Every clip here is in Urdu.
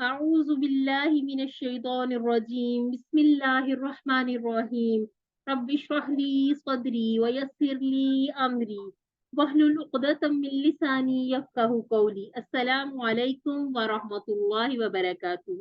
أعوذ بالله من الشيطان الرجيم بسم الله الرحمن الرحيم رب اشرح لي صدري ويسر لي أمري واحلل عقدة من لساني يفقهوا قولي السلام عليكم ورحمة الله وبركاته.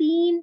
3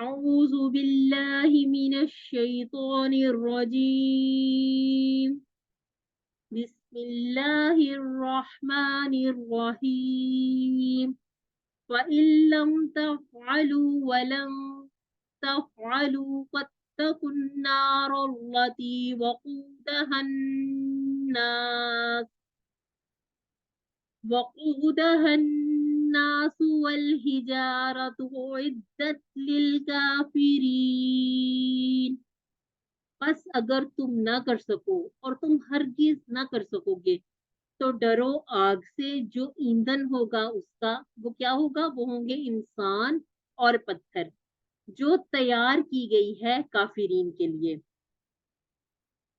أعوذ بالله من الشيطان الرجيم بسم الله الرحمن الرحيم وإن لم تفعلوا ولن تفعلوا فاتقوا النار التي وقودها الناس والحجارة أعدت للكافرين. بس اگر تم نہ کر سکو اور تم ہرگز نہ کر سکو گے تو ڈرو آگ سے جو ایندھن ہوگا اس کا، وہ کیا ہوگا؟ وہ ہوں گے انسان اور پتھر، جو تیار کی گئی ہے کافرین کے لیے.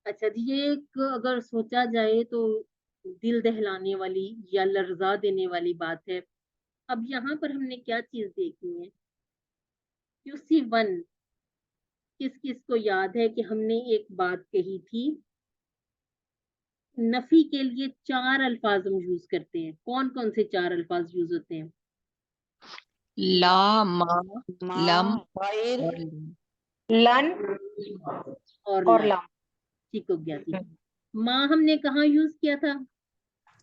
اچھا جی، یہ ایک اگر سوچا جائے تو دل دہلانے والی یا لرزا دینے والی بات ہے. اب یہاں پر ہم نے کیا چیز دیکھنی ہے؟ QC1 کس کس کو یاد ہے کہ ہم نے ایک بات کہی تھی، نفی کے لیے 4 الفاظ ہم یوز کرتے ہیں. کون کون سے 4 الفاظ یوز ہوتے ہیں؟ لا، ما، لم غیر، اور لن اور اور لن. لم. ٹھیک ہو گیا جی. ماں ہم نے کہاں یوز کیا تھا؟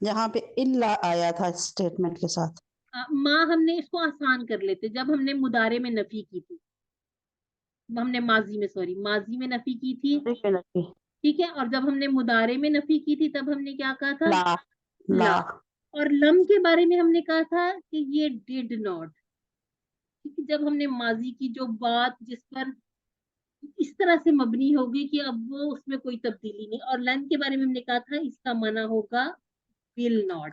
یہاں پہ الا آیا تھا اسٹیٹمنٹ کے ساتھ. ماں ہم نے اس کو آسان کر لیتے جب ہم نے مضارع میں نفی کی تھی، ہم نے ماضی میں نفی کی تھی، ٹھیک ہے. اور جب ہم نے مضارع میں نفی کی تھی تب ہم نے کیا کہا تھا؟ لا. لا. اور لم کے بارے میں ہم نے کہا تھا کہ یہ ڈیڈ ناٹ. جب ہم نے ماضی کی جو بات جس پر اس طرح سے مبنی ہوگی کہ اب وہ اس میں کوئی تبدیلی نہیں. اور لن کے بارے میں ہم نے کہا تھا اس کا معنی ہوگا ول ناٹ.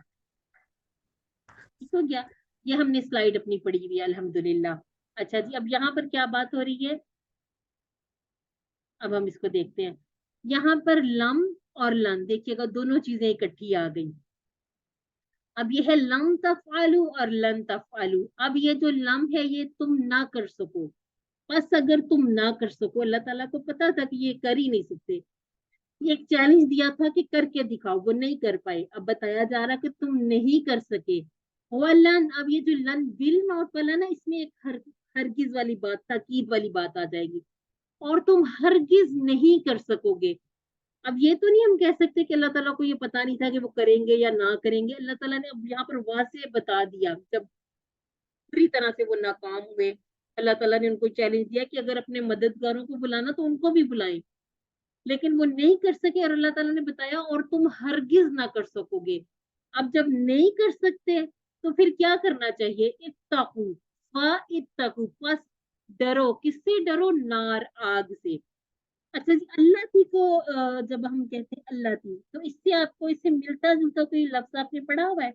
ٹھیک ہو گیا. یہ ہم نے سلائیڈ اپنی پڑھی ہوئی ہے الحمدللہ. اچھا جی، اب یہاں پر کیا بات ہو رہی ہے؟ اب ہم اس کو دیکھتے ہیں. یہاں پر لم اور لن دیکھیے گا دونوں چیزیں اکٹھی آ گئی. اب یہ ہے لم تفعلوا اور لن تفعلوا. اب یہ جو لم ہے یہ تم نہ کر سکو. بس اگر تم نہ کر سکو، اللہ تعالیٰ کو پتا تھا کہ یہ کر ہی نہیں سکتے. یہ ایک چیلنج دیا تھا کہ کر کے دکھاؤ، وہ نہیں کر پائے. اب بتایا جا رہا کہ تم نہیں کر سکے. لن، اب یہ جو لن ول ناٹ والا نا، اس میں ایک ہرگز والی بات، تاکید والی بات آ جائے گی. اور تم ہرگز نہیں کر سکو گے. اب یہ تو نہیں ہم کہہ سکتے کہ اللہ تعالیٰ کو یہ پتا نہیں تھا کہ وہ کریں گے یا نہ کریں گے. اللہ تعالیٰ نے اب یہاں پر واضح بتا دیا. جب پوری طرح سے وہ ناکام ہوئے، اللہ تعالیٰ نے ان کو چیلنج دیا کہ اگر اپنے مددگاروں کو بلانا تو ان کو بھی بلائیں. لیکن وہ نہیں کر سکے اور اللہ تعالیٰ نے بتایا اور تم ہرگز نہ کر سکو گے. اب جب نہیں کر سکتے تو پھر کیا کرنا چاہیے؟ اتقوا فاتقوا، پس ڈرو. کس سے ڈرو؟ نار، آگ سے. اچھا جی، اللہ تی کو جب ہم کہتے ہیں اللہ تی، تو اس سے آپ کو اس سے ملتا جلتا کوئی لفظ آپ نے پڑھا ہوا ہے؟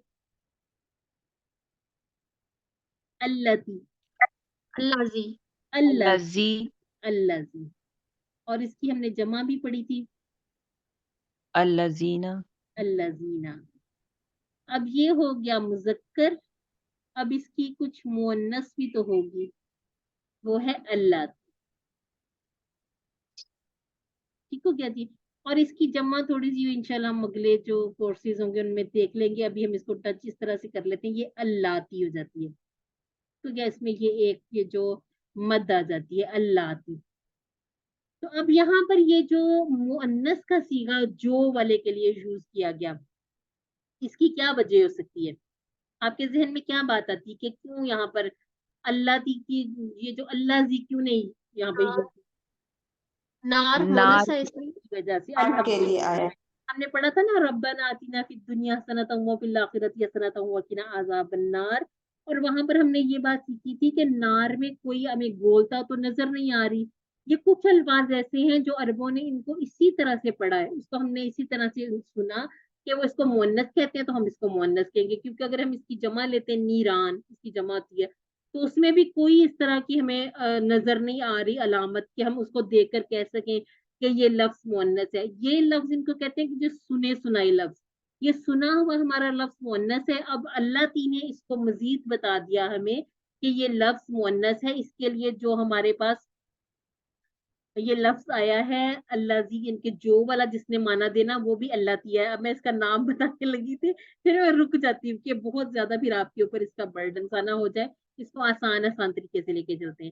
اللہ تی، الذی، اللہ الذی، اللہ تی. اور اس کی ہم نے جمع بھی پڑھی تھی، الذین. الذین. اب یہ ہو گیا مذکر. اب اس کی کچھ مؤنث بھی تو ہوگی، وہ ہے اللہ. ٹھیک ہو گیا جی. اور اس کی جمع تھوڑی سی انشاءاللہ ہم اگلے جو کورسز ہوں گے ان میں دیکھ لیں گے. ابھی ہم اس کو ٹچ اس طرح سے کر لیتے ہیں. یہ اللاتی ہو جاتی ہے. تو کیا اس میں یہ جو مد آ جاتی ہے اللاتی. تو اب یہاں پر یہ جو مؤنث کا صیغہ جو والے کے لیے یوز کیا گیا، اس کی کیا وجہ ہو سکتی ہے؟ آپ کے ذہن میں کیا بات آتی ہے کہ کیوں یہاں پر اللہ کی یہ جو اللہ زی کیوں نہیں یہاں پہ نار نار مونس ہے اس میں. وجہ سے؟ آگ کے لیے آیا. ہم نے پڑھا تھا نا ربنا آتنا فی الدنیا حسنۃ وفی الآخرۃ حسنۃ وقنا عذاب النار. اور وہاں پر ہم نے یہ بات سیکھی تھی کہ نار میں کوئی ہمیں گولتا تو نظر نہیں آ رہی. یہ کچھ الفاظ ایسے ہیں جو عربوں نے ان کو اسی طرح سے پڑھا ہے، اس کو ہم نے اسی طرح سے سنا کہ وہ اس کو مؤنث کہتے ہیں تو ہم اس کو مؤنث کہیں گے. کیونکہ اگر ہم اس کی جمع لیتے ہیں نیران، اس کی جمع ہوتی ہے، تو اس میں بھی کوئی اس طرح کی ہمیں نظر نہیں آ رہی علامت کہ ہم اس کو دیکھ کر کہہ سکیں کہ یہ لفظ مؤنث ہے. یہ لفظ ان کو کہتے ہیں کہ جو سنے سنائی لفظ، یہ سنا ہوا ہمارا لفظ مؤنث ہے. اب اللہ تی نے اس کو مزید بتا دیا ہمیں کہ یہ لفظ مؤنث ہے. اس کے لیے جو ہمارے پاس یہ لفظ آیا ہے اللہ زی، ان کے جو والا جس نے مانا دینا وہ بھی اللہ تی ہے. اب میں اس کا نام بتانے لگی تھی پھر میں رک جاتی ہوں کہ بہت زیادہ پھر آپ کے اوپر اس کا برڈن سا نہ ہو جائے. اس کو آسان طریقے سے لے کے چلتے ہیں.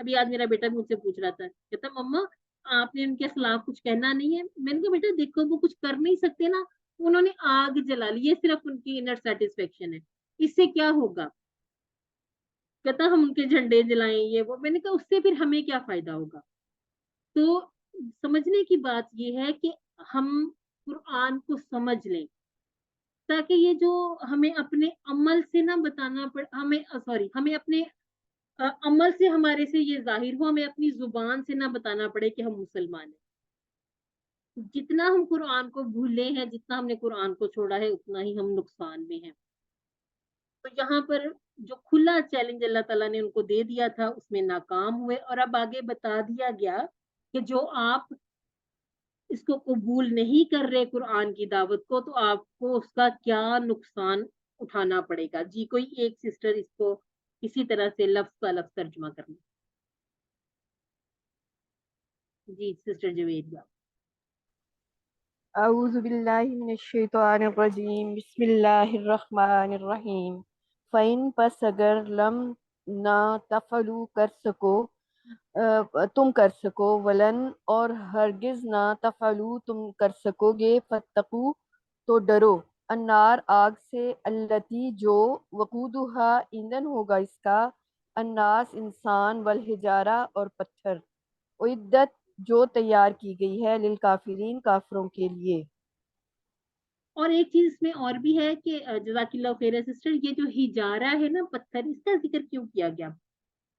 ابھی آج میرا بیٹا مجھ سے پوچھ رہا تھا, کہتا مما آپ نے ان کے خلاف کچھ کہنا نہیں ہے. میں نے کہا بیٹا دیکھو وہ کچھ کر نہیں سکتے نا, انہوں نے آگ جلا لی, یہ صرف ان کی انر سیٹسفیکشن ہے, اس سے کیا ہوگا. کہتا ہم ان کے جھنڈے جلائیں یہ وہ. میں نے کہا اس سے پھر ہمیں کیا فائدہ ہوگا. تو سمجھنے کی بات یہ ہے کہ ہم قرآن کو سمجھ لیں, تاکہ یہ جو ہمیں اپنے عمل سے نہ بتانا پڑے, ہمیں اپنے عمل سے ہمارے سے یہ ظاہر ہو, ہمیں اپنی زبان سے نہ بتانا پڑے کہ ہم مسلمان ہیں. جتنا ہم قرآن کو بھولے ہیں, جتنا ہم نے قرآن کو چھوڑا ہے, اتنا ہی ہم نقصان میں ہیں. تو یہاں پر جو کھلا چیلنج اللہ تعالیٰ نے ان کو دے دیا تھا اس میں ناکام ہوئے, اور اب آگے بتا دیا گیا کہ جو آپ اس کو قبول نہیں کر رہے قرآن کی دعوت کو, تو آپ کو اس کا کیا نقصان اٹھانا پڑے گا. جی کوئی ایک سسٹر اس کو اسی طرح سے لفظ کا لفظ ترجمہ کرنا. جی سسٹر جویریہ. اعوذ باللہ من الشیطان الرجیم بسم اللہ الرحمن الرحیم. فَإِن پس اگر لم نہ تفعلوا تم کر سکو, ولن اور ہرگز نہ تفعلوا تم کر سکو گے, فاتقوا تو ڈرو, النار آگ سے, التی جو, وقودھا ایندھن ہوگا اس کا, الناس انسان, والحجارہ اور پتھر, اعدت جو تیار کی گئی ہے, للکافرین کافروں کے لیے. اور ایک چیز اس میں اور بھی ہے کہ جزاک اللہ خیر سسٹر, یہ جو ہجارہ ہے نا پتھر, اس کا ذکر کیوں کیا گیا.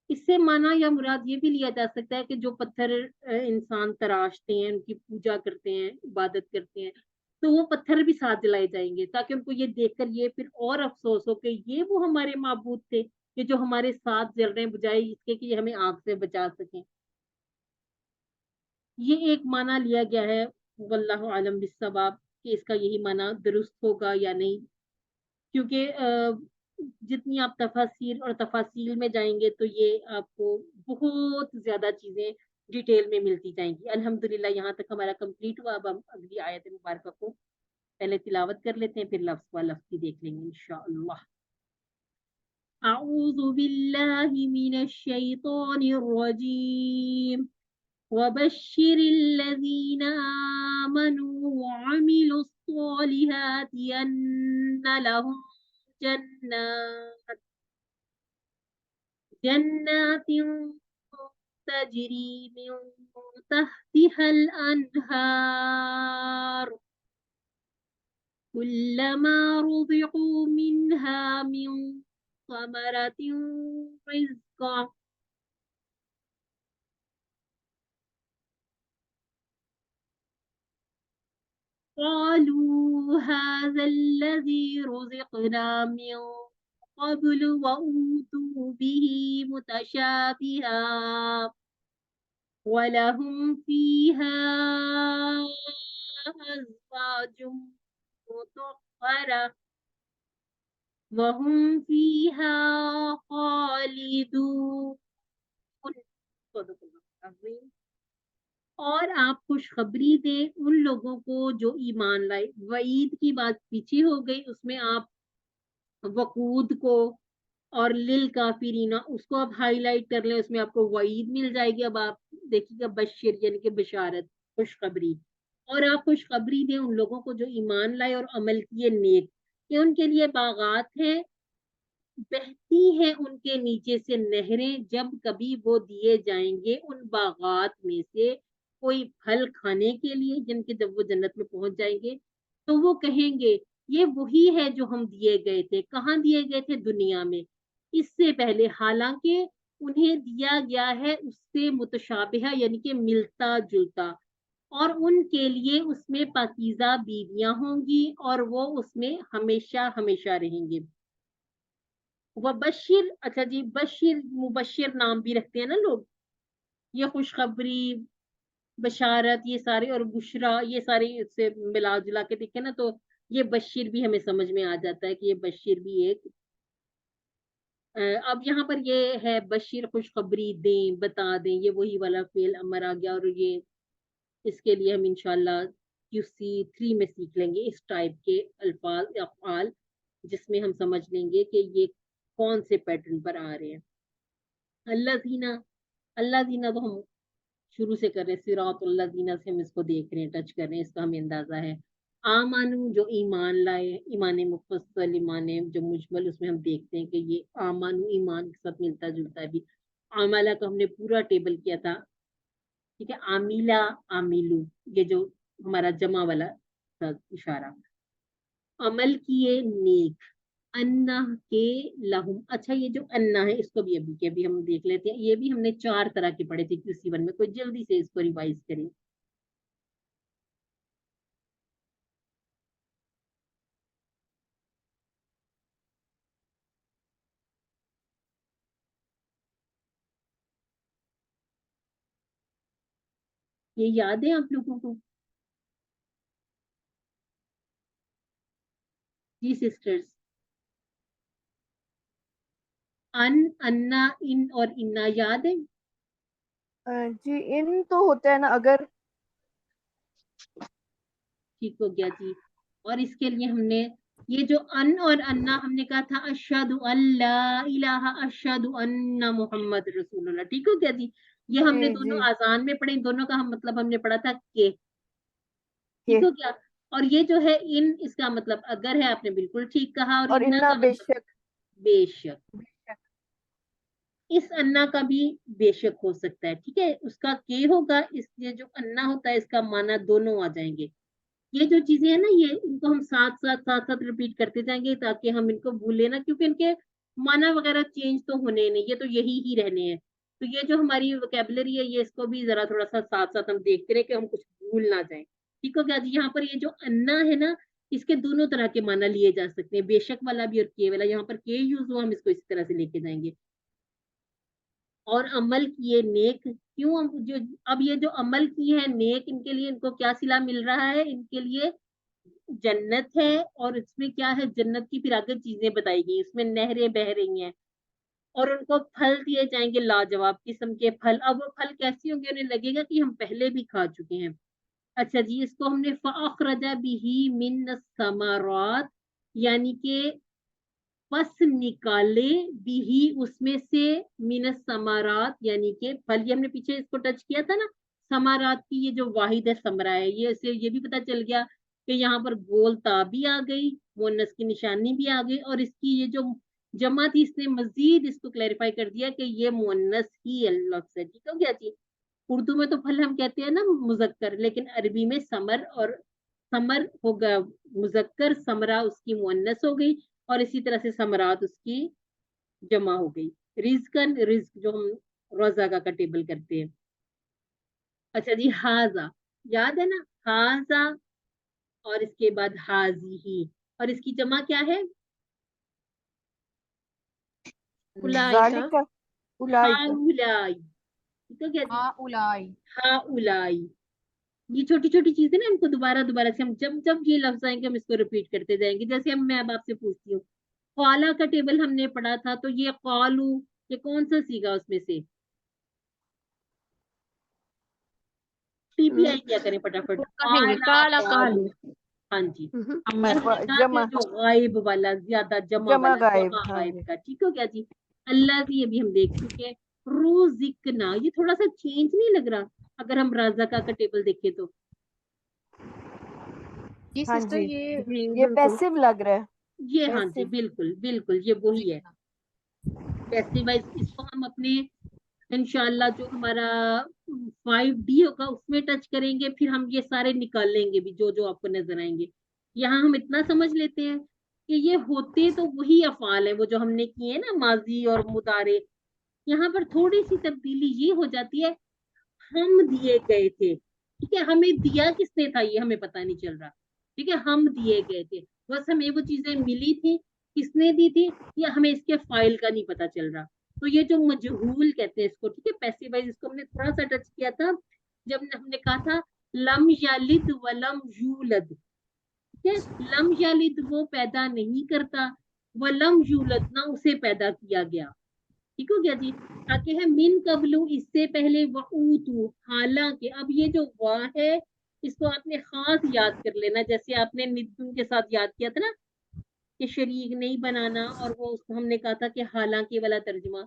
اس سے معنی یا مراد یہ بھی لیا جا سکتا ہے کہ جو پتھر انسان تراشتے ہیں, ان کی پوجا کرتے ہیں, عبادت کرتے ہیں, تو وہ پتھر بھی ساتھ جلائے جائیں گے, تاکہ ان کو یہ دیکھ کر یہ پھر اور افسوس ہو کہ یہ وہ ہمارے معبود تھے کہ جو ہمارے ساتھ جل رہے ہیں, بجائے اس کے کہ یہ ہمیں آگ سے بچا سکیں. یہ ایک معنی لیا گیا ہے, واللہ عالم بالصواب, کہ اس کا یہی معنی درست ہوگا یا نہیں, کیونکہ جتنی آپ تفاسیر اور تفاصیل میں جائیں گے تو یہ آپ کو بہت زیادہ چیزیں ڈیٹیل میں ملتی جائیں گی. الحمدللہ یہاں تک ہمارا کمپلیٹ ہوا. اب ہم اگلی آیت مبارکہ کو پہلے تلاوت کر لیتے ہیں, پھر لفظ و لفظ کی دیکھ لیں گے انشاءاللہ. اعوذ باللہ من الشیطان الرجیم. وبشر الذين آمنوا وعملوا الصالحات أن لهم جنات تجري من تحتها الأنهار كلما رزقوا منها من ثمرة رزقا قالوا هذا الذي رزقنا من قبل وأوتوا به متشابها ولهم فيها أزواج مطهرة وهم فيها خالدون. اور آپ خوشخبری دیں ان لوگوں کو جو ایمان لائے. وعید کی بات پیچھے ہو گئی, اس میں آپ وقود کو اور للکافرین اس کو آپ ہائی لائٹ کر لیں, اس میں آپ کو وعید مل جائے گی. اب آپ دیکھیے گا بشر یعنی کہ بشارت, خوشخبری. اور آپ خوشخبری دیں ان لوگوں کو جو ایمان لائے اور عمل کیے نیک, کہ ان کے لیے باغات ہیں, بہتی ہیں ان کے نیچے سے نہریں, جب کبھی وہ دیے جائیں گے ان باغات میں سے کوئی پھل کھانے کے لیے, جن کے جب وہ جنت میں پہنچ جائیں گے تو وہ کہیں گے یہ وہی ہے جو ہم دیے گئے تھے. کہاں دیے گئے تھے؟ دنیا میں, اس سے پہلے. حالانکہ انہیں دیا گیا ہے اس سے متشابہ یعنی کہ ملتا جلتا, اور ان کے لیے اس میں پاکیزہ بیویاں ہوں گی, اور وہ اس میں ہمیشہ ہمیشہ رہیں گے. وبشر, اچھا جی, بشر مبشر نام بھی رکھتے ہیں نا لوگ, یہ خوشخبری, بشارت, یہ سارے, اور بشرا, یہ سارے سے ملا جلا کے دیکھیں نا تو یہ بشیر بھی ہمیں سمجھ میں آ جاتا ہے کہ یہ بشیر بھی ایک. اب یہاں پر یہ ہے بشیر, خوشخبری دیں, بتا دیں, یہ وہی والا فعل امر آ گیا, اور یہ اس کے لیے ہم انشاءاللہ QC3 میں سیکھ لیں گے اس ٹائپ کے الفاظ افعال, جس میں ہم سمجھ لیں گے کہ یہ کون سے پیٹرن پر آ رہے ہیں. اللہ دینا تو ہم شروع سے کر رہے ہیں، صراط اللہ دینا سے ہم اس کو دیکھ رہے ہیں، ٹچ کر رہے ہیں، اس کا ہمیں اندازہ ہے. آمانو جو ایمان لائے، ایمان مفصل، ایمان جو مجمل، اس میں ہم دیکھتے ہیں کہ یہ آمانو ایمان کے ساتھ ملتا جلتا ہے بھی. عاملہ کا ہم نے پورا ٹیبل کیا تھا، ٹھیک ہے. عاملہ، عاملو، یہ جو ہمارا جمع والا تھا اشارہ. عمل کیے نیک، انا کے لہم. اچھا یہ جو انا ہے اس کو بھی ابھی ہم دیکھ لیتے ہیں. یہ بھی ہم نے 4 طرح کے پڑھے تھے QC1 میں. کوئی جلدی سے اس کو ریوائز کریں. یہ یاد ہے آپ لوگوں کو؟ جی سسٹرز. انا، ان اور انا یاد ہے؟ جی ان تو ہوتا ہے نا اگر. ٹھیک ہو گیا جی. اور اس کے لیے ہم نے یہ جو ان اور انا ہم نے کہا تھا اشہد ان لا الہ اشہد ان محمد رسول اللہ. ٹھیک ہو گیا جی. یہ ہم نے جی دونوں جی آزان میں پڑھے. دونوں کا ہم مطلب ہم نے پڑھا تھا کہ. ٹھیک ہو گیا. اور یہ جو ہے ان، اس کا مطلب اگر ہے، آپ نے بالکل ٹھیک کہا. اور اور انا انا کا بے مطلب شک. بے شک. اس انا کا بھی بے شک ہو سکتا ہے. ٹھیک ہے. اس کا کہ ہوگا، اس لیے جو انا ہوتا ہے اس کا معنی دونوں آ جائیں گے. یہ جو چیزیں ہیں نا، یہ ان کو ہم ساتھ ساتھ ریپیٹ کرتے جائیں گے تاکہ ہم ان کو بھولے نا، کیونکہ ان کے معنی وغیرہ چینج تو ہونے نہیں، یہ تو یہی ہی رہنے ہیں. تو یہ جو ہماری ووکیبلری ہے، یہ اس کو بھی ذرا تھوڑا سا ساتھ ساتھ ہم دیکھتے رہے کہ ہم کچھ بھول نہ جائیں. ٹھیک ہو گیا جی. یہاں پر یہ جو انا ہے نا، اس کے دونوں طرح کے معنی لیے جا سکتے ہیں، بے شک والا بھی اور کے والا. یہاں پر کے یوز ہوا، ہم اس کو اسی طرح سے لے کے جائیں گے. اور عمل کیے نیک. کیوں جو اب یہ جو عمل کی ہے نیک، ان کے لیے ان کو کیا صلہ مل رہا ہے؟ ان کے لیے جنت ہے. اور اس میں کیا ہے؟ جنت کی پھر آگے چیزیں بتائی گئی، اس میں نہریں بہ رہی ہیں اور ان کو پھل دیے جائیں گے لاجواب قسم کے پھل. اب وہ پھل کیسی ہوں گے؟ انہیں لگے گا کہ ہم پہلے بھی کھا چکے ہیں. اچھا جی. اس کو ہم نے فَأَخْرَجَ بِهِ مِنَ الثَّمَرَاتِ، یعنی کہ پس نکالے بھی اس میں سے، من الثمرات یعنی کہ پھل. یہ ہم نے پیچھے اس کو ٹچ کیا تھا نا، ثمرات کی یہ جو واحد ہے ثمرہ ہے. یہ سے یہ بھی پتا چل گیا کہ یہاں پر گول تا بھی آ گئی، مؤنث کی نشانی بھی آ گئی، اور اس کی یہ جو جمع تھی اس نے مزید اس کو کلیریفائی کر دیا کہ یہ مؤنث ہی لفظ ہے. ٹھیک ہو گیا جی. اردو میں تو پھل ہم کہتے ہیں نا مذکر، لیکن عربی میں ثمر، اور ثمر ہوگا مذکر، ثمرہ اس کی مؤنث ہو گئی، اور اسی طرح سے ثمرات اس کی جمع ہو گئی. رزقن، رزق جو ہم روزہ کا ٹیبل کرتے ہیں. اچھا جی. ہاذا یاد ہے نا؟ ہاذا، اور اس کے بعد حاذی، اور اس کی جمع کیا ہے؟ ذالک اولئک. ہاؤلائی. ٹھیک ہے جی. ہؤلائی. ہاؤلائی. یہ چھوٹی چھوٹی چیزیں نا، ان کو دوبارہ سے ہم جب یہ لفظ آئیں گے ہم اس کو ریپیٹ کرتے جائیں گے. جیسے میں اب آپ سے پوچھتی ہوں، قالا کا ٹیبل ہم نے پڑھا تھا، تو یہ قالو، یہ کون سا سیگا اس میں سے؟ ٹی پی آئی کیا کریں فٹافٹ. کہیں گے کالا کالو. ہاں جی. عمر. اور ہم نے کہا جمع کہ جو غائب والا، زیادہ جمع جمع والا، غائب. جمع ہاں غائب جی. کا. ٹھیک ہو گیا جی. اللہ کی یہ بھی ہم دیکھ چکے ہیں. روزقنا، یہ تھوڑا سا چینج نہیں لگ رہا اگر ہم رازقہ کا ٹیبل دیکھیں تو؟ جی ہاں سسٹر، جی. یہ جی یہ بالکل. پیسو لگ رہا ہے. یہ ہاں جی پیسو. بالکل بالکل یہ وہی ہے. پیسے وائز اس کو ہم اپنے انشاءاللہ جو ہمارا 5D ہوگا اس میں ٹچ کریں گے، پھر ہم یہ سارے نکال لیں گے بھی جو آپ کو نظر آئیں گے. یہاں ہم اتنا سمجھ لیتے ہیں کہ یہ ہوتے تو وہی افعال ہیں وہ جو ہم نے کیے ہیں نا، ماضی اور مضارع. یہاں پر تھوڑی سی تبدیلی یہ ہو جاتی ہے، ہم دیے گئے تھے. ٹھیک ہے. ہمیں دیا کس نے تھا یہ ہمیں پتہ نہیں چل رہا. ٹھیک ہے. ہم دیے گئے تھے، بس ہمیں وہ چیزیں ملی تھی. کس نے دی تھی یہ ہمیں اس کے فائل کا نہیں پتا چل رہا. تو یہ جو مجہول کہتے ہیں اس کو، ٹھیک ہے، پیسو وائز، اس کو ہم نے تھوڑا سا ٹچ کیا تھا جب ہم نے کہا تھا لم یلد ولم یولد. ٹھیک ہے. لم یلد وہ پیدا نہیں کرتا، ولم یولد نہ اسے پیدا کیا گیا. ٹھیک ہو گیا جی. تاکہ ہے من قبلو، اس سے پہلے، وعوتو، حالانکہ. اب یہ جو وا ہے اس کو آپ نے خاص یاد کر لینا، جیسے آپ نے ندو کے ساتھ یاد کیا تھا نا کہ شریک نہیں بنانا، اور وہ ہم نے کہا تھا کہ حالانکہ والا ترجمہ.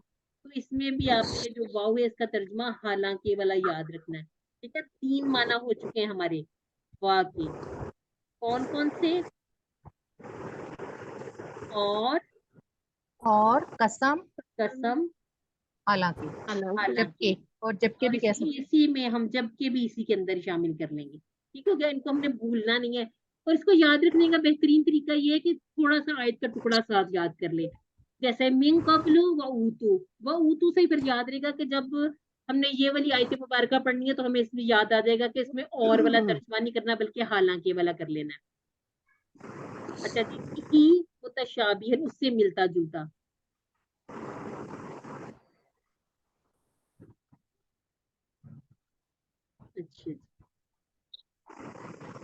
تو اس میں بھی آپ نے جو واو ہے اس کا ترجمہ حالانکہ والا یاد رکھنا ہے. ٹھیک ہے, 3 معنی ہو چکے ہیں ہمارے وا کے. کون کون سے؟ اور قسم قسم, حالانکہ حالانکہ جبکہ اور جبکہ بھی کہہ سکتے اسی میں ہم جب کے بھی اسی کے اندر شامل کر لیں گے. ٹھیک ہو گیا, ان کو ہم نے بھولنا نہیں ہے. اور اس کو یاد رکھنے کا بہترین طریقہ یہ ہے کہ تھوڑا سا آیت کا ٹکڑا ساتھ یاد کر لیں. جیسے من قبل و اوتو سے ہی پھر یاد رہے گا کہ جب ہم نے یہ والی آیت مبارکہ پڑھنی ہے تو ہمیں اس میں یاد آ جائے گا کہ اس میں اور والا ترجمہ نہیں کرنا بلکہ حالانکہ والا کر لینا ہے. اچھا جی, ہی متشابہ, اس سے ملتا جلتا. اچھا,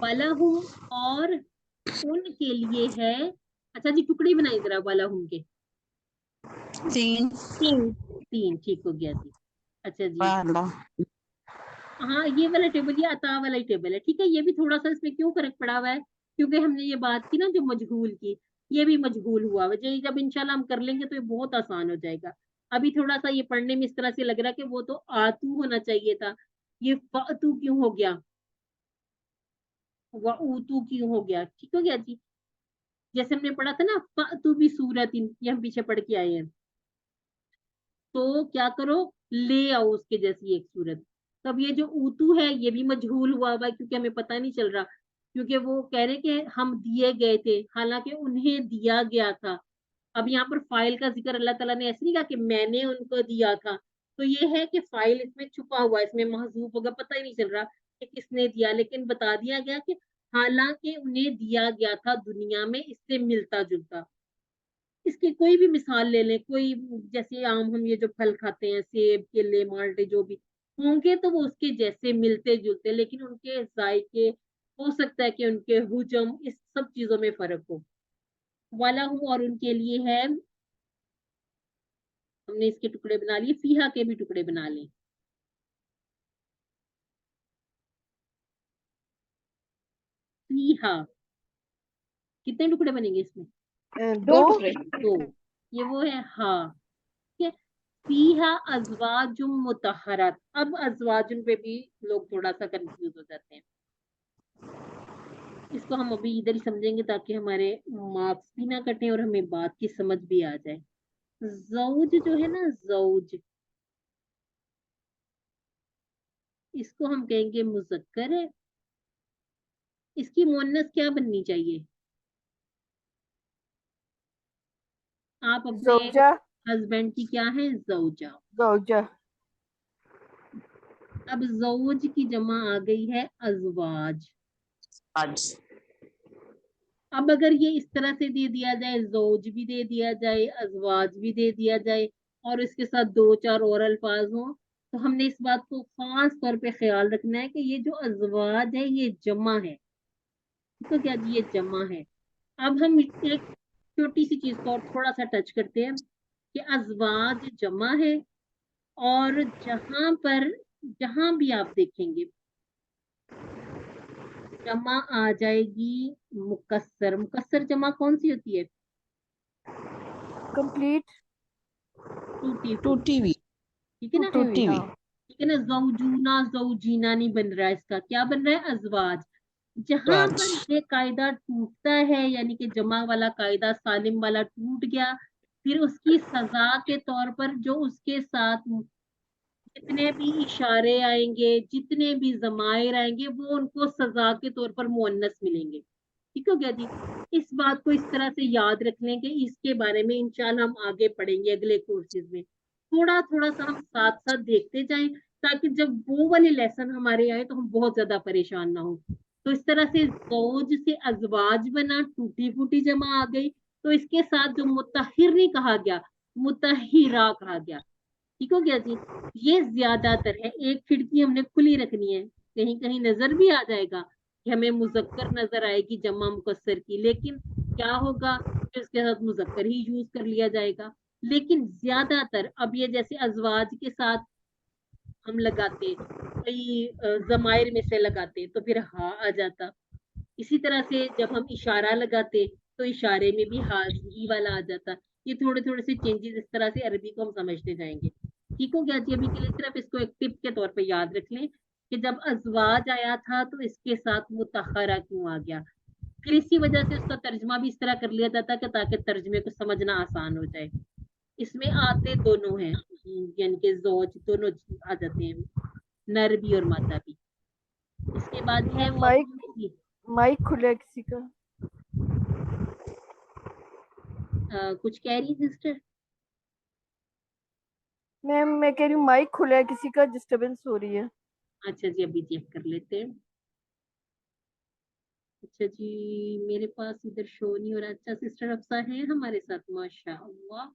وَلَهُمْ, اور ان کے لیے ہے. اچھا جی, ٹکڑے بنائیں ذرا وَلَهُمْ کے. 3 ٹھیک ہو گیا جی. اچھا جی, والا ہاں یہ والا ٹیبل, یہ عطا والا ہی ٹیبل ہے. ٹھیک ہے, یہ بھی تھوڑا سا اس میں کیوں فرق پڑا ہوا ہے, کیونکہ ہم نے یہ بات کی نا جو مجہول کی, یہ بھی مجہول ہوا ہوا ہے. جب انشاءاللہ ہم کر لیں گے تو یہ بہت آسان ہو جائے گا. ابھی تھوڑا سا یہ پڑھنے میں اس طرح سے لگ رہا ہے کہ وہ تو آتو ہونا چاہیے تھا, یہ فاتو کیوں ہو گیا, وَأُوتُوا کیوں ہو گیا. ٹھیک ہو گیا جی. جیسے ہم نے پڑھا تھا نا فَأْتُوا بِسُورَةٍ, یہ ہم پیچھے پڑھ کے آئے ہیں, تو کیا کرو, لے آؤ اس کے جیسی ایک صورت. تب یہ جو اوتو ہے یہ بھی مجہول ہوا ہوا ہے کیونکہ ہمیں پتہ نہیں چل رہا, کیونکہ وہ کہہ رہے کہ ہم دیے گئے تھے, حالانکہ انہیں دیا گیا تھا. اب یہاں پر فائل کا ذکر اللہ تعالیٰ نے ایسے نہیں کہا کہ میں نے ان کو دیا تھا, تو یہ ہے کہ فائل اس میں چھپا ہوا ہے, اس میں محذوف ہوگا, پتہ ہی نہیں چل رہا کہ کس نے دیا, لیکن بتا دیا گیا کہ حالانکہ انہیں دیا گیا تھا دنیا میں اس سے ملتا جلتا. اس کی کوئی بھی مثال لے لیں, کوئی جیسے عام ہم یہ جو پھل کھاتے ہیں, سیب, کیلے, مالٹے جو بھی ہوں گے تو وہ اس کے جیسے ملتے جلتے, لیکن ان کے ذائقے, ہو سکتا ہے کہ ان کے حجم, اس سب چیزوں میں فرق ہو. والا ہوں, اور ان کے لیے ہے. ہم نے اس کے ٹکڑے بنا لیے, فیہا کے بھی ٹکڑے بنا لیں. فیہا کتنے ٹکڑے بنیں گے اس میں؟ 2 تو یہ وہ ہے ہاں. ٹھیک ہے, فیہا ازواج مطہرات. اب ازواج پہ بھی لوگ تھوڑا سا کنفیوز ہو جاتے ہیں. اس کو ہم ابھی ادھر ہی سمجھیں گے تاکہ ہمارے مارکس بھی نہ کٹیں اور ہمیں بات کی سمجھ بھی آ جائے. زوج جو ہے نا, زوج, اس کو ہم کہیں گے مذکر ہے. اس کی مؤنث کیا بننی چاہیے؟ آپ اپنے زوجہ ہسبینڈ کی کیا ہے؟ زوجہ. زوجہ اب زوج کی جمع آ گئی ہے ازواج. اب اگر یہ اس طرح سے دے دیا جائے, زوج بھی دے دیا جائے, ازواج بھی دے دیا جائے, اور اس کے ساتھ 2-4 اور الفاظ ہوں, تو ہم نے اس بات کو خاص طور پہ خیال رکھنا ہے کہ یہ جو ازواج ہے یہ جمع ہے. تو کیا جی, یہ جمع ہے. اب ہم ایک چھوٹی سی چیز کو اور تھوڑا سا ٹچ کرتے ہیں کہ ازواج جمع ہے, اور جہاں بھی آپ دیکھیں گے جمع آ جائے گی مکسر. مکسر جمع کون سی ہوتی ہے؟ کمپلیٹ ٹوٹی ہوئی. ٹھیک ہے نا, ٹوٹی ہوئی. ٹھیک ہے نا. زوجونا, زوجینا نہیں بن رہا ہے, اس کا کیا بن رہا ہے؟ ازواج. جہاں پر یہ قاعدہ ٹوٹتا ہے, یعنی کہ جمع والا قاعدہ سالم والا ٹوٹ گیا, پھر اس کی سزا کے طور پر جو اس کے ساتھ جتنے بھی اشارے آئیں گے, جتنے بھی ضمائر آئیں گے, وہ ان کو سزا کے طور پر مؤنث ملیں گے. ٹھیک ہو گیا جی. اس بات کو اس طرح سے یاد رکھ لیں کہ اس کے بارے میں انشاءاللہ ہم آگے پڑھیں گے اگلے کورسز میں. تھوڑا تھوڑا سا ہم ساتھ ساتھ دیکھتے جائیں تاکہ جب وہ والے لیسن ہمارے آئے تو ہم بہت زیادہ پریشان نہ ہوں. تو اس طرح سے زوج سے ازواج بنا, ٹوٹی پھوٹی جمع آ گئی, تو اس کے ساتھ جو مطہر نہیں کہا گیا, مطہرہ کہا گیا. ٹھیک ہو گیا جی. یہ زیادہ تر ہے, ایک کھڑکی ہم نے کھلی رکھنی ہے, کہیں کہیں نظر بھی آ جائے گا کہ ہمیں مذکر نظر آئے گی جمع مکسر کی, لیکن کیا ہوگا کہ اس کے ساتھ مذکر ہی یوز کر لیا جائے گا. لیکن زیادہ تر اب یہ جیسے ازواج کے ساتھ ہم لگاتے, کئی ضمائر میں سے لگاتے تو پھر ہاں آ جاتا. اسی طرح سے جب ہم اشارہ لگاتے تو اشارے میں بھی حاضری والا آ جاتا. یہ تھوڑے تھوڑے سے چینجز اس طرح سے عربی کو ہم سمجھتے جائیں گے. ٹھیک ہو گیا جی؟ ابھی کے لیے صرف اس کو ایک ٹپ کے طور پہ یاد رکھ لیں کہ جب ازواج آیا تھا تو اس کے ساتھ متحرہ کیوں آ گیا. پھر اسی وجہ سے اس کا ترجمہ بھی اس طرح کر لیا جاتا کہ تاکہ ترجمے کو سمجھنا آسان ہو جائے. اس میں آتے دونوں ہیں, یعنی کہ زوج دونوں آ جاتے ہیں, نر بھی اور مادہ بھی. اس کے بعد ہے مائک کھلا ہے کسی کا. کچھ کہہ رہی سسٹر؟ میم میں کہہ رہی ہوں مائک کھلا ہے کسی کا, ڈسٹربنس ہو رہی ہے. اچھا جی, ابھی چیک کر لیتے ہیں. اچھا جی, میرے پاس ادھر شو نہیں ہو رہا. اچھا, سسٹر افسا ہیں ہمارے ساتھ, ماشاء اللہ.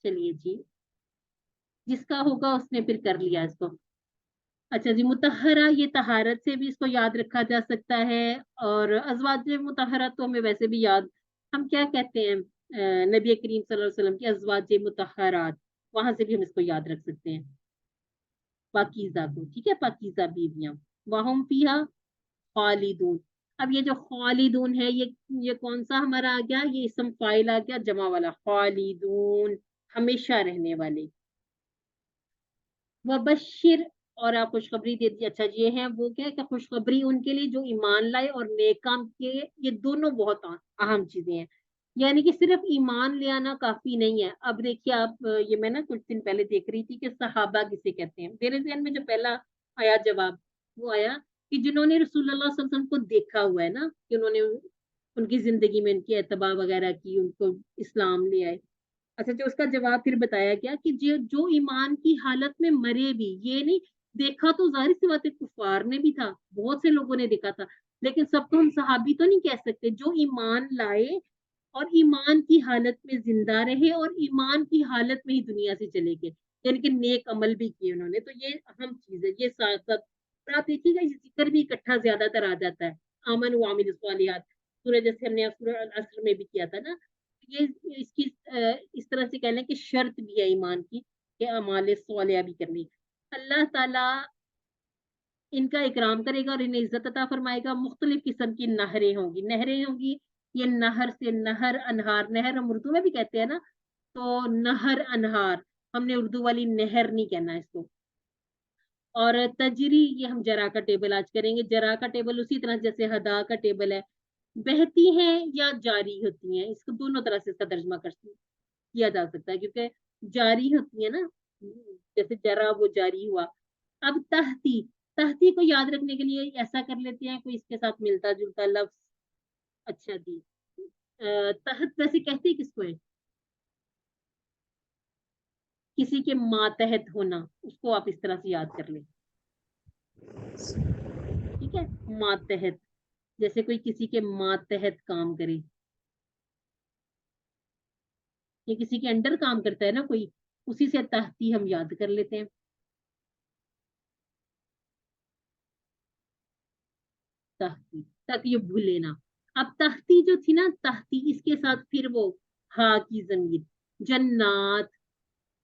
چلیے جی, جس کا ہوگا اس نے پھر کر لیا اس کو. اچھا جی, متحرہ یہ طہارت سے بھی اس کو یاد رکھا جا سکتا ہے, اور ازواج متحرہ تو ہمیں ویسے بھی یاد, ہم کیا کہتے ہیں نبی کریم صلی اللہ علیہ وسلم کی ازواج متحرات, وہاں سے بھی ہم اس کو یاد رکھ سکتے ہیں, پاکیزہ کو. ٹھیک ہے, پاکیزہ بیویاں. وہم فیہا خالدون. اب یہ جو خالدون ہے یہ کون سا ہمارا آ گیا؟ یہ اسم فاعل آ گیا جمع والا, خالدون ہمیشہ رہنے والے. وبشر, اور آپ خوشخبری دے دی. اچھا جی, یہ ہے وہ کیا کہ خوشخبری ان کے لیے جو ایمان لائے اور نیک کام کیے. یہ دونوں بہت اہم چیزیں ہیں, یعنی کہ صرف ایمان لے آنا کافی نہیں ہے. اب دیکھیے آپ, یہ میں نا کچھ دن پہلے دیکھ رہی تھی کہ صحابہ کسے کہتے ہیں. میرے ذہن میں جو پہلا آیا جواب وہ آیا کہ جنہوں نے رسول اللہ صلی اللہ علیہ وسلم کو دیکھا ہوا ہے نا, کہ انہوں نے ان کی زندگی میں ان کی اتباع وغیرہ کی, ان کو اسلام لے آئے. اچھا, جو اس کا جواب پھر بتایا گیا کہ جو ایمان کی حالت میں مرے بھی, یہ نہیں دیکھا تو ظاہر سی بات ہے کفار نے بھی تھا, بہت سے لوگوں نے دیکھا تھا, لیکن سب کو ہم صحابی تو نہیں کہہ سکتے. جو ایمان لائے اور ایمان کی حالت میں زندہ رہے اور ایمان کی حالت میں ہی دنیا سے چلے گئے, یعنی کہ نیک عمل بھی کیے انہوں نے. تو یہ اہم چیز ہے. یہ ساتھ ساتھ آپ دیکھیے گا یہ ذکر بھی اکٹھا زیادہ تر آ جاتا ہے, آمن وعمل الصالحات, سورہ جیسے ہم نے سورہ العصر میں بھی کیا تھا نا. یہ اس کی اس طرح سے کہہ لیں کہ شرط بھی ہے ایمان کی کہ اعمال صالحہ بھی کرنی. اللہ تعالیٰ ان کا اکرام کرے گا اور انہیں عزت عطا فرمائے گا. مختلف قسم کی نہریں ہوں گی. نہریں ہوں گی, یہ نہر سے نہر, انہار, نہر ہم اردو میں بھی کہتے ہیں نا, تو نہر انہار, ہم نے اردو والی نہر نہیں کہنا اس کو. اور تجری, یہ ہم جرا کا ٹیبل آج کریں گے. جرا کا ٹیبل اسی طرح جیسے ہدا کا ٹیبل ہے, بہتی ہیں یا جاری ہوتی ہیں. اس کو دونوں طرح سے اس کا ترجمہ کیا جا سکتا ہے, کیونکہ جاری ہوتی ہے نا, جیسے جرا وہ جاری ہوا. اب تحتی, تحتی کو یاد رکھنے کے لیے ایسا کر لیتے ہیں کوئی اس کے ساتھ ملتا جلتا لفظ. اچھا جی, تحت ویسے کہتے کس کو ہے؟ کسی کے ماتحت ہونا, اس کو آپ اس طرح سے یاد کر لیں. ٹھیک ہے, ماتحت, جیسے کوئی کسی کے ماتحت کام کرے, یہ کسی کے انڈر کام کرتا ہے نا کوئی, اسی سے تحتی ہم یاد کر لیتے ہیں. تحتی, تاکہ یہ بھولے نا. اب تحتی جو تھی نا, تحتی اس کے ساتھ پھر وہ ہا کی ضمیر, جنات.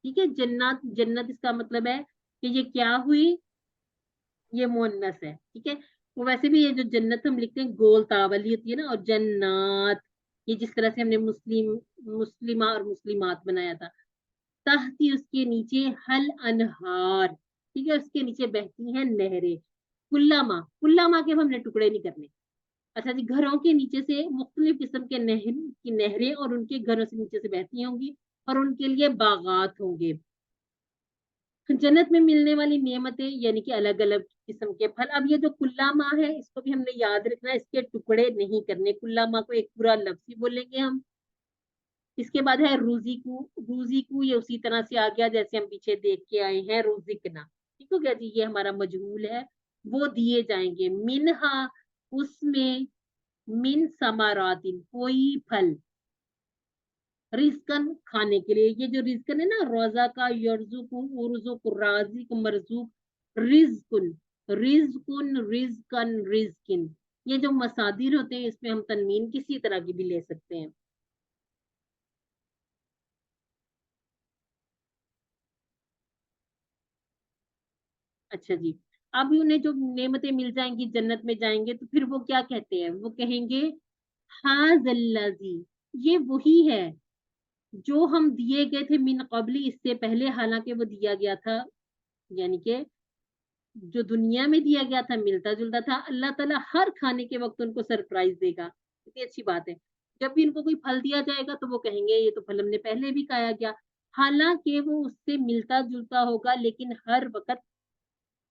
ٹھیک ہے, جنات, جنت اس کا مطلب ہے کہ یہ کیا ہوئی, یہ مؤنث ہے. ٹھیک ہے, وہ ویسے بھی یہ جو جنت ہم لکھتے ہیں گول تا والی ہوتی ہے نا, اور جنات یہ جس طرح سے ہم نے مسلمہ اور مسلمات بنایا تھا. تحتی اس کے نیچے حل انہار, ٹھیک ہے, اس کے نیچے بہتی ہیں نہریں. کلامہ, کلامہ کے ہم نے ٹکڑے نہیں کرنے. اچھا جی, گھروں کے نیچے سے مختلف قسم کے نہریں اور ان کے گھروں سے نیچے سے بہتی ہوں گی, اور ان کے لیے باغات ہوں گے. جنت میں ملنے والی نعمتیں یعنی کہ الگ الگ قسم کے پھل. اب یہ جو کلامہ ہے اس کو بھی ہم نے یاد رکھنا ہے, اس کے ٹکڑے نہیں کرنے. کلامہ کو ایک پورا لفظ ہی بولیں گے ہم. اس کے بعد ہے روزی کو. روزی کو یہ اسی طرح سے آ گیا جیسے ہم پیچھے دیکھ کے آئے ہیں, روزکنا. ٹھیک ہو گیا جی, یہ ہمارا مجہول ہے. وہ دیے جائیں گے, منہا اس میں, من ثمرات کوئی پھل, رزقن کھانے کے لیے. یہ جو رزقن ہے نا, روزہ کا, یرزق, ارزق, رازق, مرزوق, رزقن, رزقن, رزقن, رزقن, یہ جو مصادر ہوتے ہیں اس میں ہم تنوین کسی طرح کی بھی لے سکتے ہیں. اچھا جی, اب انہیں جو نعمتیں مل جائیں گی جنت میں جائیں گے تو پھر وہ کیا کہتے ہیں, وہ کہیں گے ہاذ الذی, یہ وہی ہے جو ہم دیے گئے تھے من قبلی, اس سے پہلے, حالانکہ وہ دیا گیا تھا, یعنی کہ جو دنیا میں دیا گیا تھا ملتا جلتا تھا. اللہ تعالیٰ ہر کھانے کے وقت ان کو سرپرائز دے گا. اتنی اچھی بات ہے. جب بھی ان کو کوئی پھل دیا جائے گا تو وہ کہیں گے یہ تو پھل ہم نے پہلے بھی کھایا گیا, حالانکہ وہ اس سے ملتا جلتا ہوگا, لیکن ہر وقت.